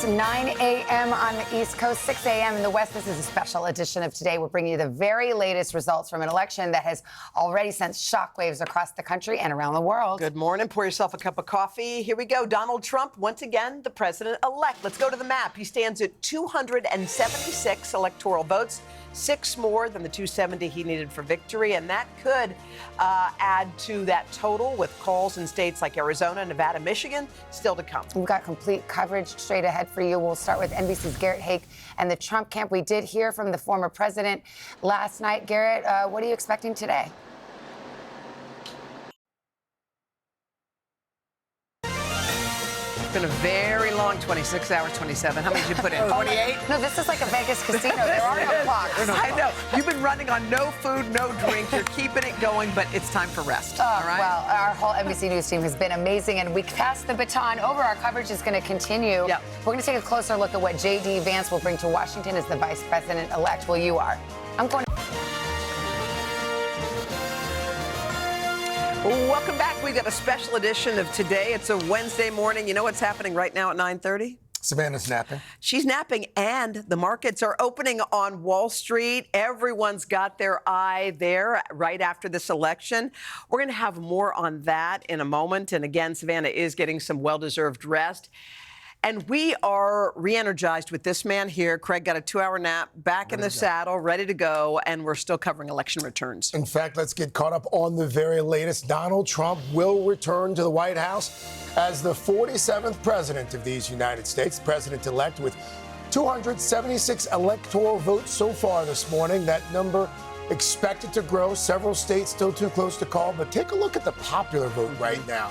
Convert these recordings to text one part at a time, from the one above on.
It's 9 a.m. on the East Coast, 6 a.m. in the West. This is a special edition of Today. We're bringing you the very latest results from an election that has already sent shockwaves across the country and around the world. Good morning. Pour yourself a cup of coffee. Here we go. Donald Trump, once again, the president-elect. Let's go to the map. He stands at 276 electoral votes, 6 more than the 270 he needed for victory, and that could add to that total with calls in states like Arizona, Nevada, Michigan still to come. We've got complete coverage straight ahead for you. We'll start with NBC's Garrett Haake and the Trump camp. We did hear from the former president last night. Garrett, what are you expecting today? It's been a very long 26 hours, 27. How many did you put in? 28? No, this is like a Vegas casino. There are no clocks. I know. You've been running on no food, no drink. You're keeping it going, but it's time for rest. All right? Well, our whole NBC News team has been amazing, and we passed the baton over. Our coverage is going to continue. Yep. We're going to take a closer look at what J.D. Vance will bring to Washington as the vice president-elect. Well, you are. I'm going to... Welcome back. We've got a special edition of Today. It's a Wednesday morning. You know what's happening right now at 9:30? Savannah's napping. She's napping, and the markets are opening on Wall Street. Everyone's got their eye there right after this election. We're going to have more on that in a moment. And again, Savannah is getting some well-deserved rest. And we are re-energized with this man here. Craig got a 2-hour nap, back in the saddle, ready to go, and we're still covering election returns. In fact, let's get caught up on the very latest. Donald Trump will return to the White House as the 47th president of these United States, president-elect with 276 electoral votes so far this morning. That number expected to grow. Several states still too close to call, but take a look at the popular vote right now.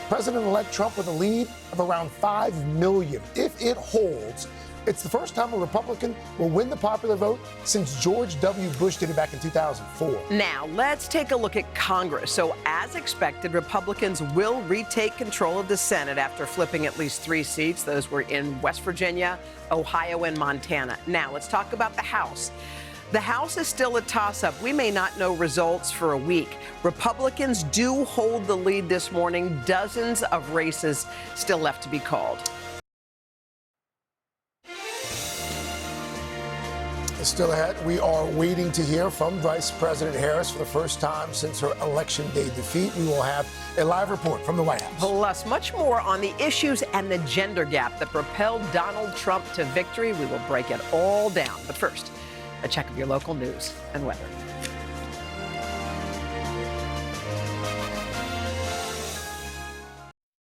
President-elect Trump with a lead of around 5 million. If it holds, it's the first time a Republican will win the popular vote since George W. Bush did it back in 2004. Now, let's take a look at Congress. So, as expected, Republicans will retake control of the Senate after flipping at least 3 seats. Those were in West Virginia, Ohio, and Montana. Now, let's talk about the House. The House is still a toss-up. We may not know results for a week. Republicans do hold the lead this morning. Dozens of races still left to be called. Still ahead, we are waiting to hear from Vice President Harris for the first time since her Election Day defeat. We will have a live report from the White House. Plus, much more on the issues and the gender gap that propelled Donald Trump to victory. We will break it all down. But first, a check of your local news and weather.